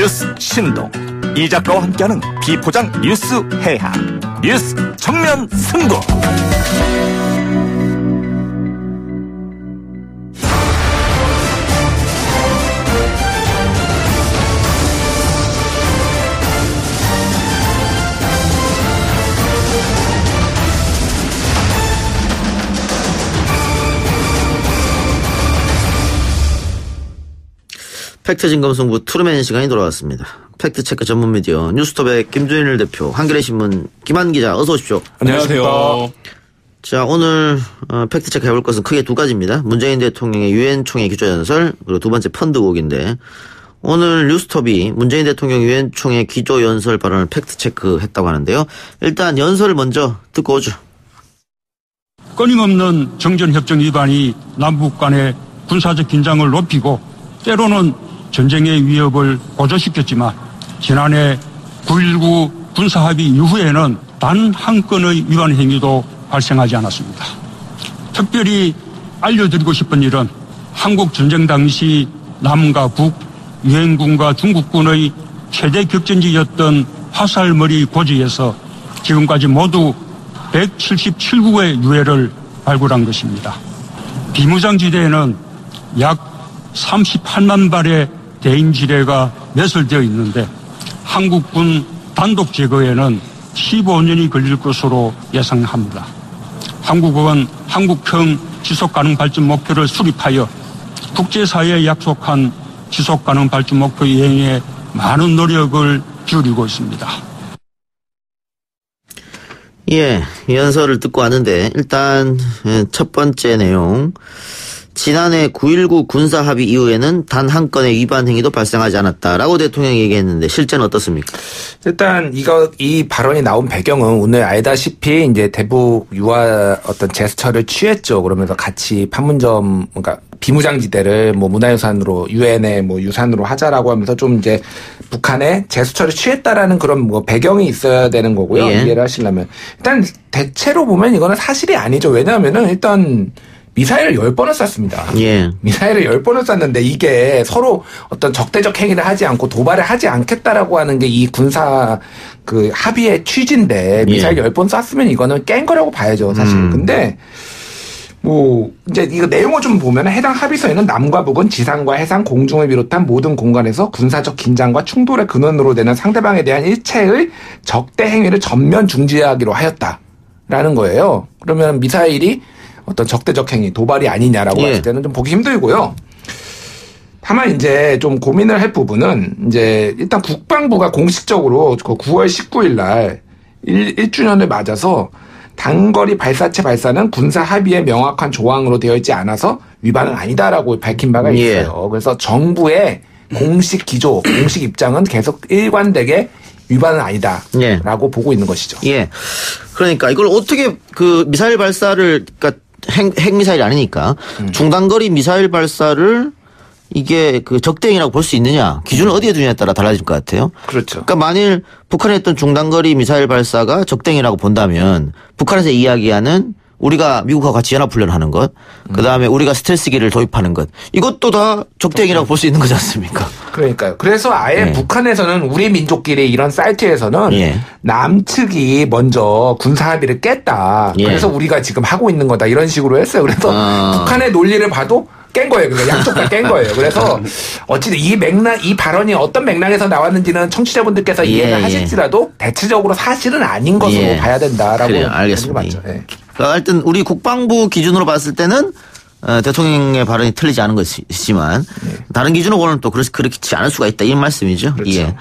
뉴스 신동 이 작가와 함께하는 비포장 뉴스 해학 뉴스 정면 승부. 팩트 진검승부 트루맨 시간이 돌아왔습니다. 팩트체크 전문 미디어 뉴스톱의 김준일 대표, 한겨레 신문 김한 기자, 어서 오십시오. 안녕하세요. 자, 오늘 팩트체크 해볼 것은 크게 두 가지입니다. 문재인 대통령의 유엔 총회 기조연설, 그리고 두 번째 펀드곡인데, 오늘 뉴스톱이 문재인 대통령 유엔 총회 기조연설 발언을 팩트체크 했다고 하는데요. 일단 연설을 먼저 듣고 오죠. 끊임없는 정전협정 위반이 남북 간의 군사적 긴장을 높이고 때로는 전쟁의 위협을 고조시켰지만 지난해 9.19 군사합의 이후에는 단 한 건의 위반 행위도 발생하지 않았습니다. 특별히 알려드리고 싶은 일은 한국 전쟁 당시 남과 북, 유엔군과 중국군의 최대 격전지였던 화살머리 고지에서 지금까지 모두 177구의 유해를 발굴한 것입니다. 비무장지대에는 약 38만 발의 대인지뢰가 매설되어 있는데 한국군 단독 제거에는 15년이 걸릴 것으로 예상합니다. 한국은 한국형 지속가능 발전 목표를 수립하여 국제사회에 약속한 지속가능 발전 목표 이행에 많은 노력을 기울이고 있습니다. 예, 연설을 듣고 왔는데 일단 첫 번째 내용. 지난해 9.19 군사합의 이후에는 단 한 건의 위반 행위도 발생하지 않았다라고 대통령이 얘기했는데 실제는 어떻습니까? 일단 이 발언이 나온 배경은 오늘 알다시피 이제 대북 유화 어떤 제스처를 취했죠. 그러면서 같이 판문점, 그러니까 비무장지대를 뭐 문화유산으로 유엔의 뭐 유산으로 하자라고 하면서 좀 이제 북한의 제스처를 취했다라는 그런 뭐 배경이 있어야 되는 거고요. 예. 이해를 하시려면 일단 대체로 보면 이거는 사실이 아니죠. 왜냐하면은 일단 미사일을 10번을 쐈습니다. 예. 미사일을 10번을 쐈는데 이게 서로 어떤 적대적 행위를 하지 않고 도발을 하지 않겠다라고 하는 게 이 군사 그 합의의 취지인데 미사일 10번 쐈으면 이거는 깬 거라고 봐야죠, 사실. 근데 뭐 이제 이거 내용을 좀 보면 해당 합의서에는 남과 북은 지상과 해상, 공중을 비롯한 모든 공간에서 군사적 긴장과 충돌의 근원으로 되는 상대방에 대한 일체의 적대 행위를 전면 중지하기로 하였다라는 거예요. 그러면 미사일이 어떤 적대적 행위, 도발이 아니냐라고 예. 했을 때는 좀 보기 힘들고요. 다만 이제 좀 고민을 할 부분은 이제 일단 국방부가 공식적으로 9월 19일 날 1주년을 맞아서 단거리 발사체 발사는 군사 합의의 명확한 조항으로 되어 있지 않아서 위반은 아니다라고 밝힌 바가 있어요. 그래서 정부의 공식 기조, 공식 입장은 계속 일관되게 위반은 아니다라고 보고 있는 것이죠. 예. 그러니까 이걸 어떻게 그 미사일 발사를, 그러니까 핵미사일이 아니니까 중단거리 미사일 발사를 이게 그 적대행위라고 볼 수 있느냐, 기준을 어디에 두냐에 따라 달라질 것 같아요. 그렇죠. 그러니까 만일 북한이 했던 중단거리 미사일 발사가 적대행위라고 본다면 북한에서 이야기하는 우리가 미국하고 같이 연합훈련하는 것, 그다음에 우리가 스텔스기를 도입하는 것, 이것도 다 적대행위라고 볼 수 있는 거지 않습니까? 그러니까요. 그래서 아예 북한에서는 우리 민족끼리 이런 사이트에서는 남측이 먼저 군사 합의를 깼다. 그래서 우리가 지금 하고 있는 거다. 이런 식으로 했어요. 그래서 북한의 논리를 봐도 깬 거예요. 그러니까 양쪽 다 깬 거예요. 그래서 어찌든 이 발언이 어떤 맥락에서 나왔는지는 청취자분들께서 이해를 하실지라도 대체적으로 사실은 아닌 것으로 봐야 된다라고. 그래요. 알겠습니다. 맞죠. 네. 하여튼 우리 국방부 기준으로 봤을 때는 대통령의 발언이 틀리지 않은 것이지만 다른 기준으로 보면 또 그렇지 않을 수가 있다, 이런 말씀이죠. 그렇죠. 예.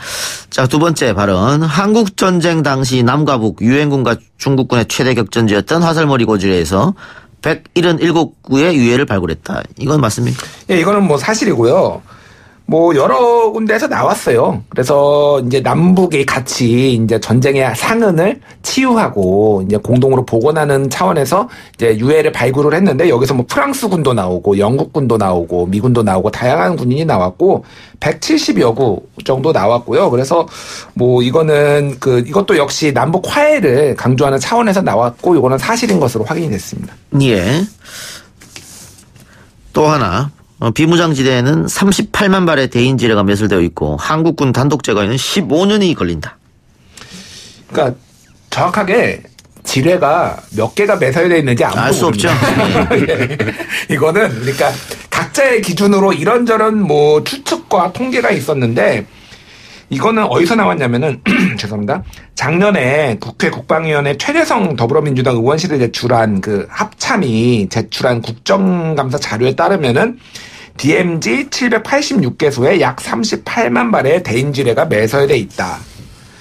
자, 두 번째 발언. 한국 전쟁 당시 남과 북, 유엔군과 중국군의 최대 격전지였던 화살머리 고지에서 177구의 유해를 발굴했다. 이건 맞습니까? 예, 이거는 뭐 사실이고요. 뭐 여러 군데에서 나왔어요. 그래서 이제 남북이 같이 이제 전쟁의 상흔을 치유하고 이제 공동으로 복원하는 차원에서 이제 유해를 발굴을 했는데 여기서 뭐 프랑스 군도 나오고 영국 군도 나오고 미군도 나오고 다양한 군인이 나왔고 170여 구 정도 나왔고요. 그래서 뭐 이거는 이것도 역시 남북 화해를 강조하는 차원에서 나왔고 이거는 사실인 것으로 확인이 됐습니다. 예. 또 하나. 비무장지대에는 38만 발의 대인지뢰가 매설되어 있고 한국군 단독 제거에는 15년이 걸린다. 그러니까 정확하게 지뢰가 몇 개가 매설되어 있는지 아무도 알 수 없죠. 예. 이거는 그러니까 각자의 기준으로 이런저런 뭐 추측과 통계가 있었는데 이거는 어디서 나왔냐면은 죄송합니다. 작년에 국회 국방위원회 최재성 더불어민주당 의원실에 제출한 그 합참이 제출한 국정감사 자료에 따르면은 DMZ 786개소에 약 38만 발의 대인지뢰가 매설돼 있다.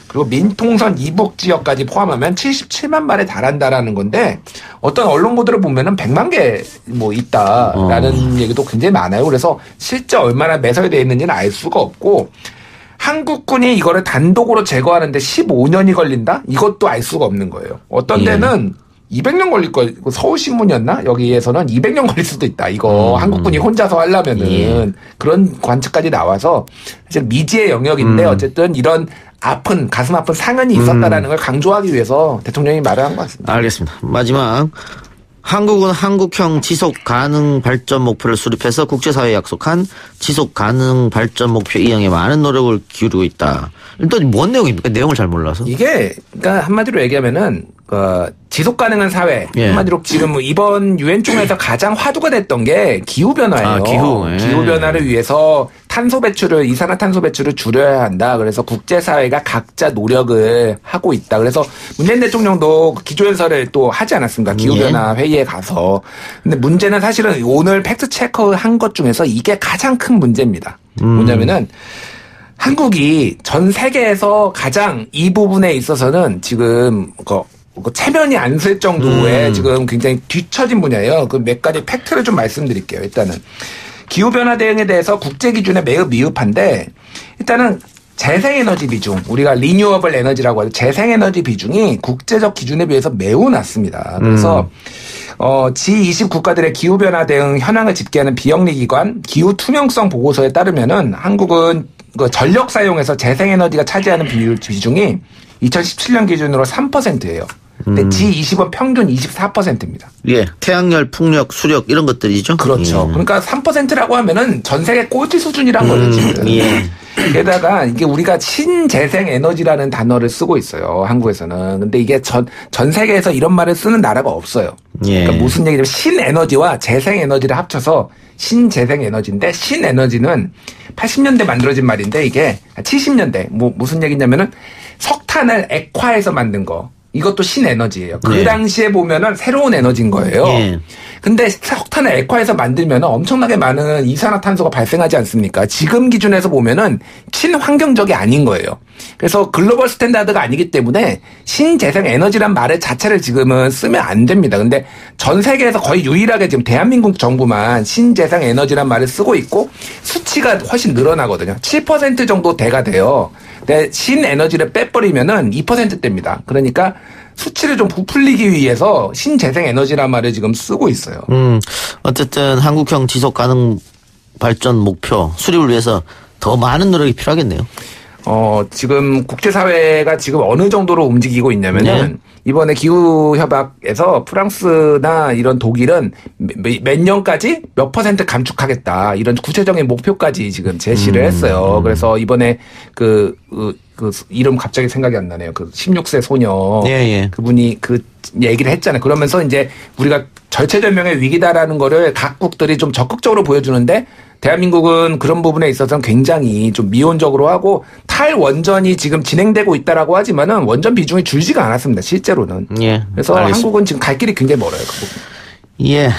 그리고 민통선 이북 지역까지 포함하면 77만 발에 달한다라는 건데 어떤 언론 보도를 보면은 100만 개 뭐 있다라는 얘기도 굉장히 많아요. 그래서 실제 얼마나 매설되어 있는지는 알 수가 없고 한국군이 이거를 단독으로 제거하는데 15년이 걸린다? 이것도 알 수가 없는 거예요. 어떤 데는 200년 걸릴 거, 서울신문이었나? 여기에서는 200년 걸릴 수도 있다. 이거 한국군이 혼자서 하려면은 그런 관측까지 나와서 사실 미지의 영역인데 어쨌든 이런 가슴 아픈 상흔이 있었다라는 걸 강조하기 위해서 대통령이 말을 한 것 같습니다. 알겠습니다. 마지막. 한국은 한국형 지속 가능 발전 목표를 수립해서 국제사회에 약속한 지속 가능 발전 목표 이행에 많은 노력을 기울이고 있다. 일단 뭔 내용입니까? 내용을 잘 몰라서. 이게 그러니까 한마디로 얘기하면은 지속 가능한 사회. 예. 한마디로 지금 이번 유엔 총회에서 가장 화두가 됐던 게 기후 변화예요. 기후. 예. 기후 변화를 위해서 이산화탄소 배출을 줄여야 한다. 그래서 국제사회가 각자 노력을 하고 있다. 그래서 문재인 대통령도 기조연설을 또 하지 않았습니까? 기후 변화 회의에 가서. 근데 문제는 사실은 오늘 팩트 체크한 것 중에서 이게 가장 큰 문제입니다. 뭐냐면은 한국이 전 세계에서 가장 이 부분에 있어서는 지금 체면이 안 쓸 정도의 지금 굉장히 뒤처진 분야예요. 그 몇 가지 팩트를 좀 말씀드릴게요. 일단은 기후변화 대응에 대해서 국제 기준에 매우 미흡한데 일단은 재생에너지 비중, 우리가 리뉴어블 에너지라고 하죠. 재생에너지 비중이 국제적 기준에 비해서 매우 낮습니다. 그래서 G20 국가들의 기후변화 대응 현황을 집계하는 비영리 기관 기후 투명성 보고서에 따르면은 한국은 그 전력 사용에서 재생에너지가 차지하는 비중이 2017년 기준으로 3%예요. 근데 G20은 평균 24%입니다. 예. 태양열, 풍력, 수력 이런 것들이죠. 그렇죠. 그러니까 3%라고 하면은 전 세계 꼴찌 수준이란 거죠, 지금. 예. 게다가 이게 우리가 신재생 에너지라는 단어를 쓰고 있어요. 한국에서는. 근데 이게 전 세계에서 이런 말을 쓰는 나라가 없어요. 예. 그러니까 무슨 얘기냐면 신에너지와 재생에너지를 합쳐서 신재생에너지인데 신에너지는 80년대 만들어진 말인데 이게 70년대 무슨 얘기냐면은 석탄을 액화해서 만든 거. 이것도 신에너지예요. 그 네. 당시에 보면은 새로운 에너지인 거예요. 예. 근데 석탄을 액화해서 만들면 엄청나게 많은 이산화탄소가 발생하지 않습니까? 지금 기준에서 보면은 친환경적이 아닌 거예요. 그래서 글로벌 스탠다드가 아니기 때문에 신재생 에너지란 말을 자체를 지금은 쓰면 안 됩니다. 근데 전 세계에서 거의 유일하게 지금 대한민국 정부만 신재생 에너지란 말을 쓰고 있고 수치가 훨씬 늘어나거든요. 7% 정도 대가 돼요. 근데 신에너지를 빼버리면은 2%대입니다. 그러니까 수치를 좀 부풀리기 위해서 신재생 에너지란 말을 지금 쓰고 있어요. 어쨌든 한국형 지속 가능 발전 목표 수립을 위해서 더 많은 노력이 필요하겠네요. 지금 국제사회가 지금 어느 정도로 움직이고 있냐면은 이번에 기후협약에서 프랑스나 이런 독일은 몇 년까지 몇 % 감축하겠다. 이런 구체적인 목표까지 지금 제시를 했어요. 그래서 이번에 그 이름 갑자기 생각이 안 나네요. 그 16세 소녀. 예. 그분이 그 얘기를 했잖아요. 그러면서 이제 우리가 절체절명의 위기다라는 거를 각국들이 좀 적극적으로 보여주는데 대한민국은 그런 부분에 있어서는 굉장히 좀 미온적으로 하고 탈원전이 지금 진행되고 있다라고 하지만은 원전 비중이 줄지가 않았습니다. 실제로는. 예. 그래서 알겠습니다. 한국은 지금 갈 길이 굉장히 멀어요. 그 부분. 예.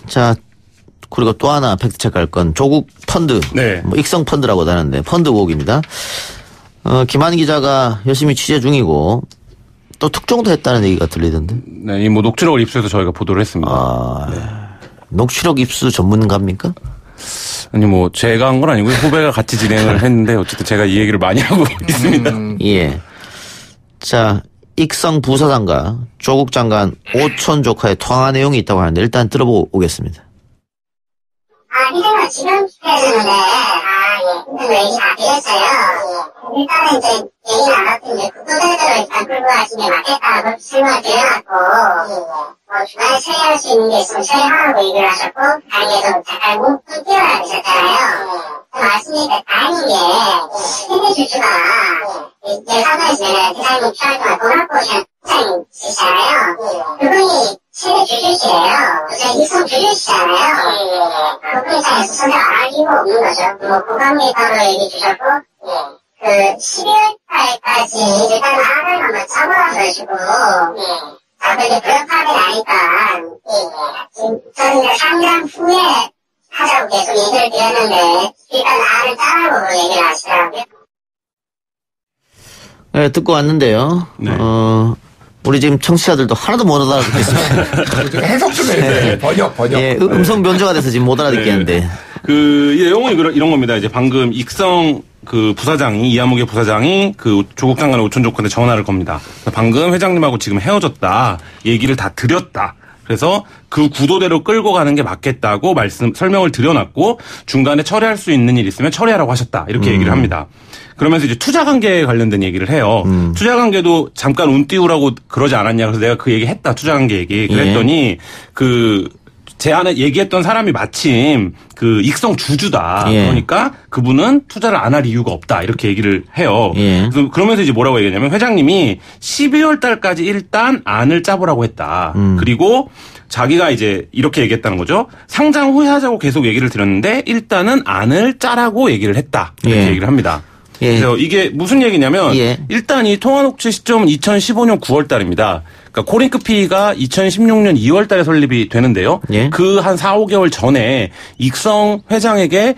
자, 그리고 또 하나 팩트체크 할 건 조국 펀드. 네. 익성 펀드라고도 하는데 펀드 의혹입니다. 김한 기자가 열심히 취재 중이고 또 특종도 했다는 얘기가 들리던데. 네, 이 녹취록을 입수해서 저희가 보도를 했습니다. 녹취록 입수 전문가입니까? 아니 제가 한 건 아니고요. 후배가 같이 진행을 했는데 어쨌든 제가 이 얘기를 많이 하고 있습니다. 예. 자, 익성 부사장과 조국 장관 오촌 조카의 통화 내용이 있다고 하는데 일단 들어보고 오겠습니다. 희생은 지금 했는데, 예. 왜 얘기 다 드렸어요. 일단은 이제 얘기 나눴던 이제 구도자들을 일단 끌고 가시는 게 맞겠다고 설명을 드려놨고, 중간에 처리할 수 있는 게 있으면 처리하라고 얘기를 하셨고, 다행히 좀 잠깐 뭉뚱 뛰어나 계셨잖아요. 말씀드린 게 다행인 게, 세대 주주가, 예산을 내는 대장님 필요할 동안 돈을 보시는 대장님이시잖아요. 그분이 세대 주주시래요. 이성 주주시잖아요. 그분 입장에서 선택 안 할 이유가 없는 거죠. 고관계 바로 얘기 주셨고, 12월 달까지 일단 알을 한번 잡아가지고, 이제 불협합이 나니까, 지금 저는 이제 3년 후에 하자고 계속 얘기를 드렸는데, 일단 알을 짜라고 얘기를 하시더라고요. 네, 듣고 왔는데요. 네. 우리 지금 청취자들도 하나도 못 알아듣겠습니다. 해석 좀 해주세요. 번역. 예, 음성 변조가 돼서 지금 못 알아듣겠는데. 네. 이 내용은 이런 겁니다. 이제 방금 익성 부사장이, 이하무개 부사장이 조국 장관의 오촌 조건에 전화를 겁니다. 방금 회장님하고 지금 헤어졌다. 얘기를 다 드렸다. 그래서 그 구도대로 끌고 가는 게 맞겠다고 설명을 드려놨고, 중간에 처리할 수 있는 일 있으면 처리하라고 하셨다. 이렇게 얘기를 합니다. 그러면서 이제 투자 관계에 관련된 얘기를 해요. 투자 관계도 잠깐 운 띄우라고 그러지 않았냐. 그래서 내가 그 얘기 했다. 투자 관계 얘기. 그랬더니 제 안에 얘기했던 사람이 마침 익성 주주다. 그러니까 그분은 투자를 안 할 이유가 없다. 이렇게 얘기를 해요. 그러면서 이제 뭐라고 얘기했냐면, 회장님이 12월 달까지 일단 안을 짜보라고 했다. 그리고 자기가 이제 이렇게 얘기했다는 거죠. 상장 후에 하자고 계속 얘기를 드렸는데 일단은 안을 짜라고 얘기를 했다. 이렇게 얘기를 합니다. 그래서 이게 무슨 얘기냐면, 일단 이 통화 녹취 시점은 2015년 9월 달입니다. 그러니까 코링크피가 2016년 2월 달에 설립이 되는데요. 그 한 4, 5개월 전에 익성 회장에게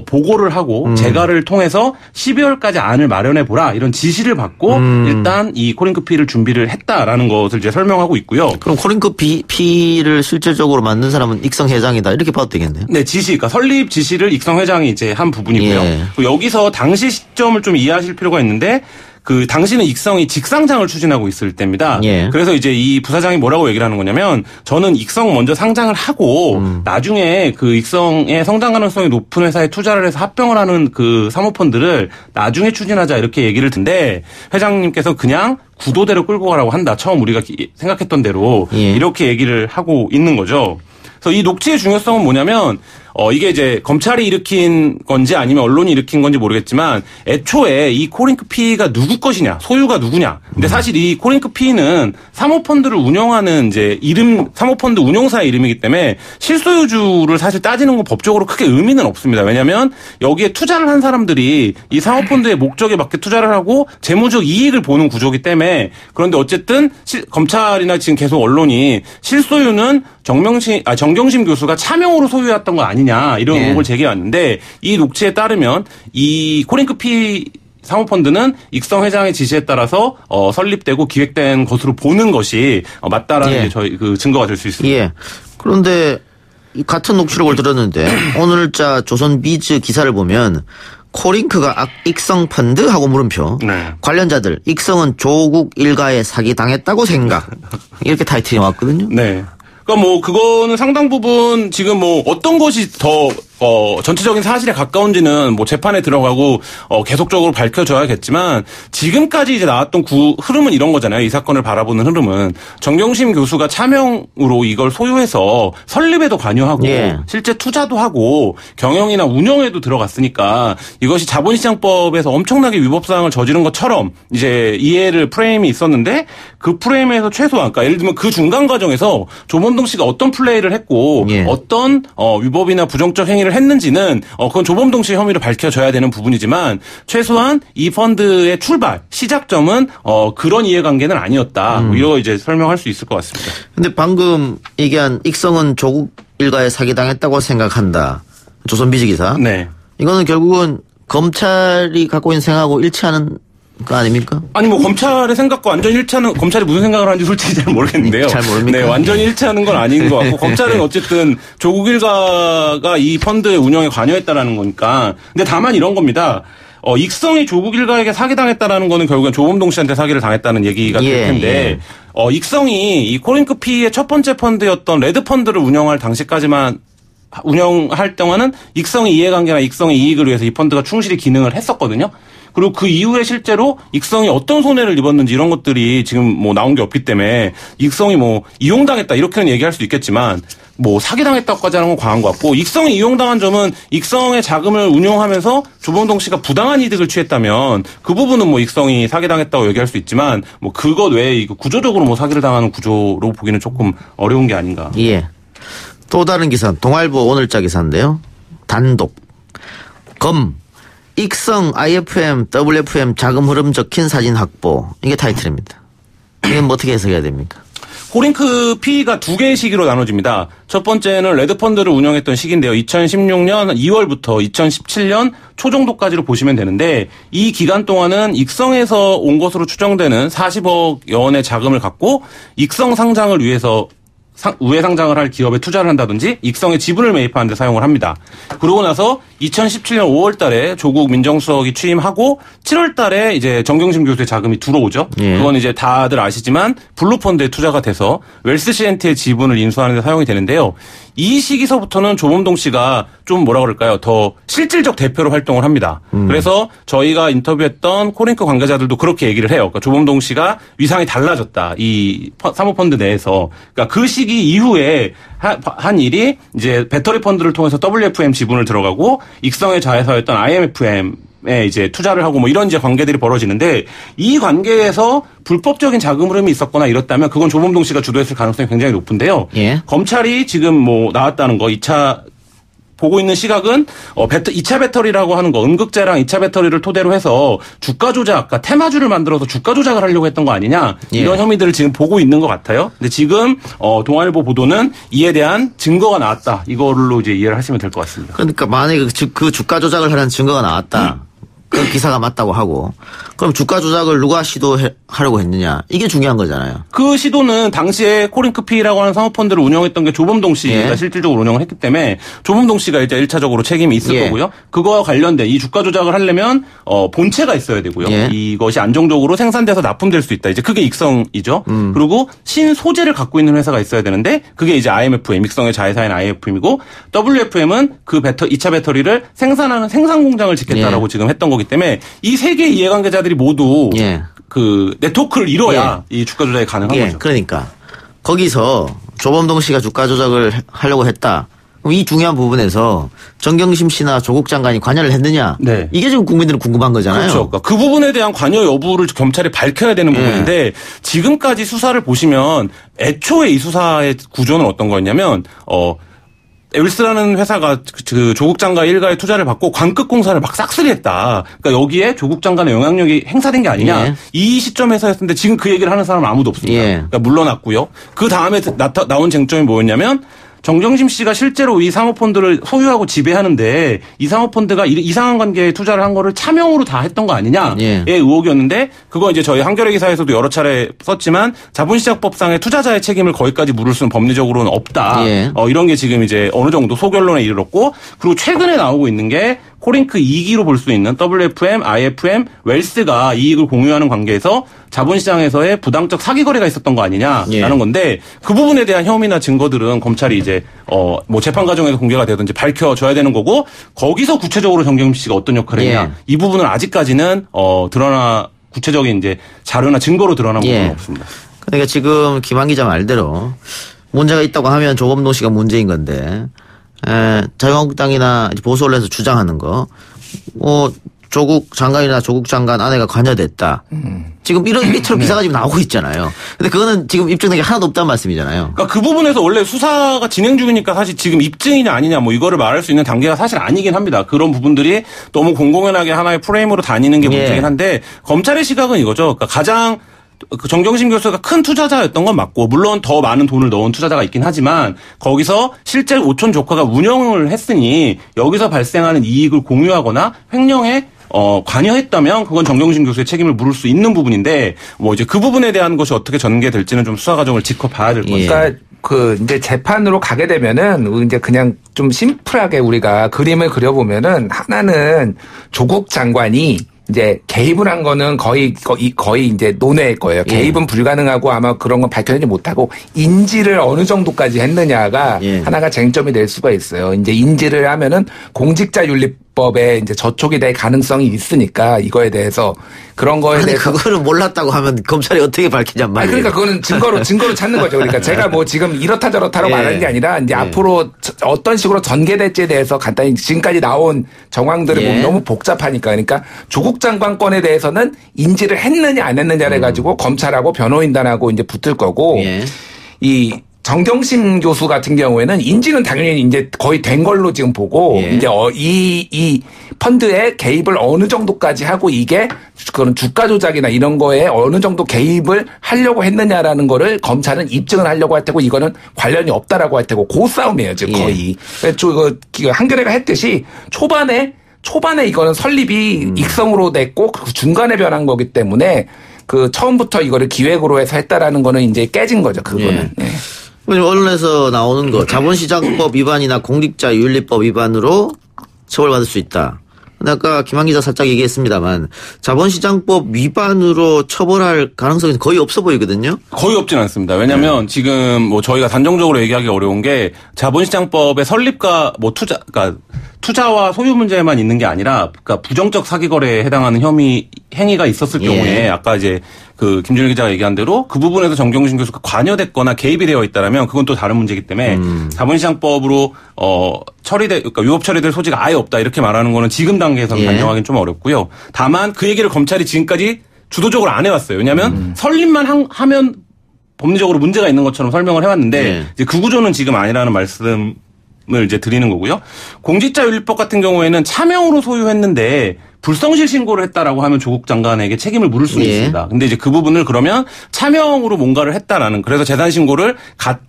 보고를 하고 재가를 통해서 12월까지 안을 마련해 보라, 이런 지시를 받고 일단 이 코링크피를 준비를 했다라는 것을 이제 설명하고 있고요. 그럼 코링크피를 실질적으로 만든 사람은 익성 회장이다, 이렇게 봐도 되겠네요. 네, 그러니까 설립 지시를 익성 회장이 이제 한 부분이고요. 여기서 당시 시점을 좀 이해하실 필요가 있는데, 당시는 익성이 직상장을 추진하고 있을 때입니다. 그래서 이제 이 부사장이 뭐라고 얘기를 하는 거냐면, 저는 익성 먼저 상장을 하고 나중에 익성의 성장 가능성이 높은 회사에 투자를 해서 합병을 하는 사모펀드를 나중에 추진하자, 이렇게 얘기를 듣는데, 회장님께서 그냥 구도대로 끌고 가라고 한다. 처음 우리가 생각했던 대로 이렇게 얘기를 하고 있는 거죠. 그래서 이 녹취의 중요성은 뭐냐면, 이게 이제 검찰이 일으킨 건지 아니면 언론이 일으킨 건지 모르겠지만, 애초에 이 코링크피가 누구 것이냐, 소유가 누구냐. 근데 사실 이 코링크피는 사모펀드를 운영하는 이제 사모펀드 운용사의 이름이기 때문에 실소유주를 사실 따지는 건 법적으로 크게 의미는 없습니다. 왜냐하면 여기에 투자를 한 사람들이 이 사모펀드의 목적에 맞게 투자를 하고 재무적 이익을 보는 구조이기 때문에. 그런데 어쨌든 검찰이나 지금 계속 언론이 실소유는 정경심 교수가 차명으로 소유했던 거 아니냐, 이런 의혹을 제기해왔는데, 이 녹취에 따르면 이 코링크피 사모펀드는 익성 회장의 지시에 따라서 설립되고 기획된 것으로 보는 것이 맞다라는 게 저희 증거가 될 수 있습니다. 그런데 이 같은 녹취록을 들었는데 오늘자 조선비즈 기사를 보면, 코링크가 익성 펀드 하고 물음표. 관련자들, 익성은 조국 일가에 사기당했다고 생각. 이렇게 타이틀이 나왔거든요. 네. 그러니까 그거는 상당 부분 지금 어떤 것이 더 전체적인 사실에 가까운지는 재판에 들어가고 계속적으로 밝혀져야겠지만, 지금까지 이제 나왔던 흐름은 이런 거잖아요. 이 사건을 바라보는 흐름은 정경심 교수가 차명으로 이걸 소유해서 설립에도 관여하고 실제 투자도 하고 경영이나 운영에도 들어갔으니까, 이것이 자본시장법에서 엄청나게 위법사항을 저지른 것처럼 이제 이해를 프레임이 있었는데, 그 프레임에서 최소한, 그러니까 예를 들면 그 중간 과정에서 조범동 씨가 어떤 플레이를 했고 어떤 위법이나 부정적 행위를 했는지는 그건 조범동 씨의 혐의로 밝혀져야 되는 부분이지만, 최소한 이 펀드의 출발 시작점은 그런 이해관계는 아니었다. 이거 이제 설명할 수 있을 것 같습니다. 근데 방금 얘기한 익성은 조국 일가에 사기당했다고 생각한다, 조선비즈 기사. 이거는 결국은 검찰이 갖고 있는 생각하고 일치하는 거 아닙니까? 아니 검찰의 생각과 완전히 일치하는, 검찰이 무슨 생각을 하는지 솔직히 잘 모르겠는데요. 잘 모릅니까? 네, 완전히 일치하는 건 아닌 것 같고, 검찰은 어쨌든 조국 일가가 이 펀드의 운영에 관여했다라는 거니까. 근데 다만 이런 겁니다. 익성이 조국 일가에게 사기당했다라는 거는 결국엔 조범동 씨한테 사기를 당했다는 얘기가 될 텐데, 익성이 이 코링크피의 첫 번째 펀드였던 레드 펀드를 운영할 당시까지만 운영할 동안은 익성의 이해관계나 익성의 이익을 위해서 이 펀드가 충실히 기능을 했었거든요. 그리고 그 이후에 실제로 익성이 어떤 손해를 입었는지 이런 것들이 지금 뭐 나온 게 없기 때문에 익성이 뭐 이용당했다 이렇게는 얘기할 수도 있겠지만 뭐 사기당했다고까지 하는 건 과한 것 같고 익성이 이용당한 점은 익성의 자금을 운용하면서 조범동 씨가 부당한 이득을 취했다면 그 부분은 뭐 익성이 사기당했다고 얘기할 수 있지만 뭐 그것 외에 이거 구조적으로 뭐 사기를 당하는 구조로 보기는 조금 어려운 게 아닌가. 예. 또 다른 기사 동아일보 오늘자 기사인데요. 단독 검 익성 IFM WFM 자금 흐름 적힌 사진 확보 이게 타이틀입니다. 이건 뭐 어떻게 해석해야 됩니까? 코링크 P가 두 개의 시기로 나눠집니다. 첫 번째는 레드펀드를 운영했던 시기인데요. 2016년 2월부터 2017년 초 정도까지로 보시면 되는데 이 기간 동안은 익성에서 온 것으로 추정되는 40억 원의 자금을 갖고 익성 상장을 위해서 우회 상장을 할 기업에 투자를 한다든지 익성의 지분을 매입하는 데 사용을 합니다. 그러고 나서 2017년 5월 달에 조국 민정수석이 취임하고 7월 달에 이제 정경심 교수의 자금이 들어오죠. 예. 그건 이제 다들 아시지만 블루펀드에 투자가 돼서 웰스 시엔트의 지분을 인수하는 데 사용이 되는데요. 이 시기서부터는 조범동 씨가 좀 뭐라 그럴까요? 더 실질적 대표로 활동을 합니다. 그래서 저희가 인터뷰했던 코링크 관계자들도 그렇게 얘기를 해요. 그러니까 조범동 씨가 위상이 달라졌다. 이 사모펀드 내에서. 그러니까 그 시기 이후에 한 일이 이제 배터리 펀드를 통해서 WFM 지분을 들어가고 익성의 자회사였던 IMFM 에 이제 투자를 하고 뭐 이런 이제 관계들이 벌어지는데 이 관계에서 불법적인 자금 흐름이 있었거나 이렇다면 그건 조범동 씨가 주도했을 가능성이 굉장히 높은데요. 예. 검찰이 지금 뭐 나왔다는 거 2차 보고 있는 시각은 2차 배터리라고 하는 거 음극재랑 2차 배터리를 토대로 해서 주가 조작, 그러니까 테마주를 만들어서 주가 조작을 하려고 했던 거 아니냐 이런 혐의들을 지금 보고 있는 것 같아요. 근데 지금 동아일보 보도는 이에 대한 증거가 나왔다 이걸로 이제 이해를 하시면 될 것 같습니다. 그러니까 만약에 그 주가 조작을 하는 증거가 나왔다. 그 기사가 맞다고 하고 그럼 주가 조작을 누가 시도하려고 했느냐 이게 중요한 거잖아요. 그 시도는 당시에 코링크 P라고 하는 사모펀드를 운영했던 게 조범동 씨가 실질적으로 운영을 했기 때문에 조범동 씨가 이제 1차적으로 책임이 있을 거고요. 그거와 관련된 이 주가 조작을 하려면 본체가 있어야 되고요. 이것이 안정적으로 생산돼서 납품될 수 있다. 이제 그게 익성이죠. 그리고 신소재를 갖고 있는 회사가 있어야 되는데 그게 이제 IMFM, 익성의 자회사인 IMFM이고 WFM은 그 2차 배터리를 생산하는 생산 공장을 짓겠다라고 지금 했던 거기 때문에 이 세 개의 이해관계자들이 모두 그 네트워크를 이뤄야 이 주가 조작이 가능한 거죠. 그러니까 거기서 조범동 씨가 주가 조작을 하려고 했다. 그럼 이 중요한 부분에서 정경심 씨나 조국 장관이 관여를 했느냐. 이게 지금 국민들은 궁금한 거잖아요. 그렇죠. 그러니까 그 부분에 대한 관여 여부를 검찰이 밝혀야 되는 부분인데 지금까지 수사를 보시면 애초에 이 수사의 구조는 어떤 거였냐면 웰스라는 회사가 그 조국 장관 일가의 투자를 받고 광급 공사를 막 싹쓸이했다. 그러니까 여기에 조국 장관의 영향력이 행사된 게 아니냐. 이 시점에서 했는데 지금 그 얘기를 하는 사람은 아무도 없습니다. 그러니까 물러났고요. 그 다음에 나온 쟁점이 뭐였냐면 정경심 씨가 실제로 이 사모펀드를 소유하고 지배하는데 이 사모펀드가 이상한 관계에 투자를 한 거를 차명으로 다 했던 거 아니냐의 의혹이었는데 그거 이제 저희 한겨레 기사에서도 여러 차례 썼지만 자본시장법상의 투자자의 책임을 거기까지 물을 수는 법리적으로는 없다. 이런 게 지금 이제 어느 정도 소결론에 이르렀고 그리고 최근에 나오고 있는 게 코링크 2기로 볼 수 있는 WFM, IFM, 웰스가 이익을 공유하는 관계에서 자본시장에서의 부당적 사기 거래가 있었던 거 아니냐라는 건데 그 부분에 대한 혐의나 증거들은 검찰이 이제 뭐 재판 과정에서 공개가 되든지 밝혀줘야 되는 거고 거기서 구체적으로 정경심 씨가 어떤 역할을 했냐 이 부분은 아직까지는 드러나 구체적인 이제 자료나 증거로 드러난 부분은 없습니다. 그러니까 지금 김한 기자 말대로 문제가 있다고 하면 조범동 씨가 문제인 건데. 자유한국당이나 보수 언론에서 주장하는 거, 조국 장관이나 조국 장관 아내가 관여됐다. 지금 이런 이처럼 기사가 지금 나오고 있잖아요. 근데 그거는 지금 입증된 게 하나도 없다는 말씀이잖아요. 그러니까 그 부분에서 원래 수사가 진행 중이니까 사실 지금 입증이냐 아니냐 뭐 이거를 말할 수 있는 단계가 사실 아니긴 합니다. 그런 부분들이 너무 공공연하게 하나의 프레임으로 다니는 게 문제긴 한데 검찰의 시각은 이거죠. 그러니까 가장 정경심 교수가 큰 투자자였던 건 맞고 물론 더 많은 돈을 넣은 투자자가 있긴 하지만 거기서 실제 오촌 조카가 운영을 했으니 여기서 발생하는 이익을 공유하거나 횡령에 관여했다면 그건 정경심 교수의 책임을 물을 수 있는 부분인데 뭐 이제 그 부분에 대한 것이 어떻게 전개될지는 좀 수사 과정을 지켜봐야 될 것 같습니다. 그러니까 그 이제 재판으로 가게 되면은 이제 그냥 좀 심플하게 우리가 그림을 그려보면은 하나는 조국 장관이 이제 개입을 한 거는 거의 이제 논외일 거예요. 개입은 불가능하고 아마 그런 건 밝혀내지 못하고 인지를 어느 정도까지 했느냐가 하나가 쟁점이 될 수가 있어요. 이제 인지를 하면은 공직자윤리법 입법에 이제 저촉이 될 가능성이 있으니까 이거에 대해서 그런 거에 대해서 그거를 몰랐다고 하면 검찰이 어떻게 밝히냔 말이에요. 그러니까 그거는 증거로 찾는 거죠. 그러니까 제가 뭐 지금 이렇다 저렇다라고 말하는 게 아니라 이제 앞으로 어떤 식으로 전개될지에 대해서 간단히 지금까지 나온 정황들을 보면 너무 복잡하니까 그러니까 조국 장관 건에 대해서는 인지를 했느냐 안 했느냐를 가지고 검찰하고 변호인단하고 이제 붙을 거고 이 정경심 교수 같은 경우에는 인지는 당연히 이제 거의 된 걸로 지금 보고 이제 이 펀드에 개입을 어느 정도까지 하고 이게 그런 주가 조작이나 이런 거에 어느 정도 개입을 하려고 했느냐라는 거를 검찰은 입증을 하려고 할 테고 이거는 관련이 없다라고 할 테고 그 싸움이에요 지금 거의. 한겨레가 했듯이 초반에 이거는 설립이 익성으로 됐고 그 중간에 변한 거기 때문에 그 처음부터 이거를 기획으로 해서 했다라는 거는 이제 깨진 거죠 그거는. 언론에서 나오는 거 자본시장법 위반이나 공직자윤리법 위반으로 처벌받을 수 있다. 근데 아까 김한 기자 살짝 얘기했습니다만 자본시장법 위반으로 처벌할 가능성이 거의 없어 보이거든요. 거의 없진 않습니다. 왜냐하면 지금 뭐 저희가 단정적으로 얘기하기 어려운 게 자본시장법의 설립과 뭐 그러니까 투자와 소유 문제만 있는 게 아니라 그러니까 부정적 사기 거래에 해당하는 행위가 있었을 경우에 아까 이제 그 김준일 기자가 얘기한 대로 그 부분에서 정경심 교수가 관여됐거나 개입이 되어 있다라면 그건 또 다른 문제이기 때문에 자본시장법으로 그러니까 위법 처리될 소지가 아예 없다 이렇게 말하는 거는 지금 단계에서는 단정하기는 좀 어렵고요. 다만 그 얘기를 검찰이 지금까지 주도적으로 안 해왔어요. 왜냐하면 설립만 하면 법리적으로 문제가 있는 것처럼 설명을 해왔는데 이제 그 구조는 지금 아니라는 말씀을 이제 드리는 거고요. 공직자윤리법 같은 경우에는 차명으로 소유했는데 불성실 신고를 했다라고 하면 조국 장관에게 책임을 물을 수는 있습니다. 근데 이제 그 부분을 그러면 차명으로 뭔가를 했다라는 그래서 재산 신고를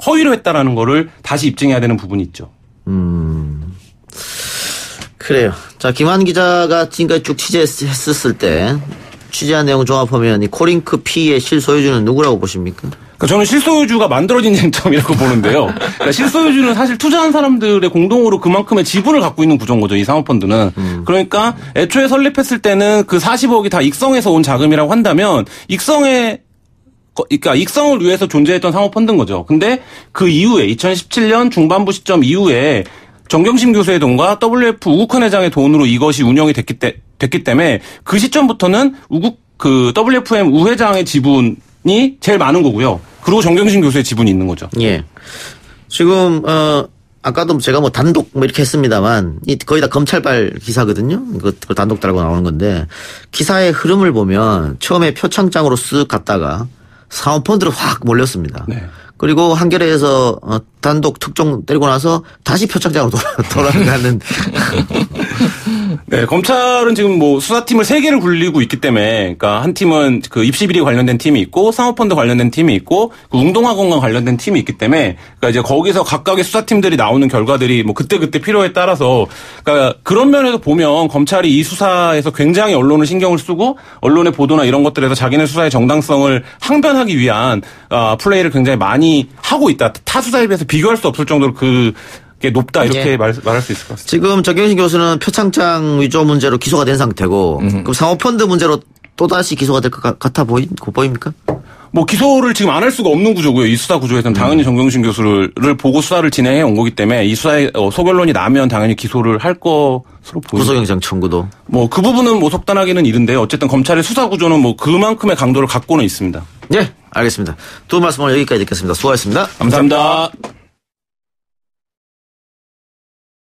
허위로 했다라는 거를 다시 입증해야 되는 부분이 있죠. 그래요. 자, 김한 기자가 지금까지 쭉 취재했었을 때 취재한 내용 종합하면 이 코링크 P의 실소유주는 누구라고 보십니까? 그러니까 저는 실소유주가 만들어진 쟁점이라고 보는데요. 그러니까 실소유주는 사실 투자한 사람들의 공동으로 그만큼의 지분을 갖고 있는 구조인 거죠. 이 사모펀드는. 그러니까 애초에 설립했을 때는 그 40억이 다 익성에서 온 자금이라고 한다면 그러니까 익성을 위해서 존재했던 사모펀드인 거죠. 근데 그 이후에 2017년 중반부 시점 이후에 정경심 교수의 돈과 WF 우국헌 회장의 돈으로 이것이 운영이 됐기 때문에 그 시점부터는 WFM 우 회장의 지분이 제일 많은 거고요. 그리고 정경심 교수의 지분이 있는 거죠. 예. 지금 아까도 제가 뭐 단독 이렇게 했습니다만 거의 다 검찰발 기사거든요. 그걸 단독 달고 나오는 건데 기사의 흐름을 보면 처음에 표창장으로 쓱 갔다가 사모펀드로 확 몰렸습니다. 네. 그리고 한겨레에서 단독 특종 때리고 나서 다시 표창장으로 돌아가는. 네, 검찰은 지금 뭐 수사팀을 3개를 굴리고 있기 때문에, 그러니까 한 팀은 그 입시비리 관련된 팀이 있고, 사모펀드 관련된 팀이 있고, 그 웅동학원과 관련된 팀이 있기 때문에, 그러니까 이제 거기서 각각의 수사팀들이 나오는 결과들이 뭐 그때 필요에 따라서, 그러니까 그런 면에서 보면 검찰이 이 수사에서 굉장히 언론을 신경을 쓰고, 언론의 보도나 이런 것들에서 자기네 수사의 정당성을 항변하기 위한 플레이를 굉장히 많이 하고 있다. 타 수사에 비해서 비교할 수 없을 정도로 게 높다 이렇게 말할 수 있을 것 같습니다. 지금 정경심 교수는 표창장 위조 문제로 기소가 된 상태고 그럼 사모펀드 문제로 또다시 기소가 될 것 같아 보입니까? 뭐 기소를 지금 안 할 수가 없는 구조고요. 이 수사 구조에서는 당연히 정경심 교수를 보고 수사를 진행해 온 거기 때문에 이 수사에 소결론이 나면 당연히 기소를 할 것으로 보입니다. 구속영장 청구도. 뭐 그 부분은 뭐 속단하기는 이른데 어쨌든 검찰의 수사 구조는 뭐 그만큼의 강도를 갖고는 있습니다. 네, 알겠습니다. 두 말씀 오늘 여기까지 듣겠습니다. 수고하셨습니다. 감사합니다.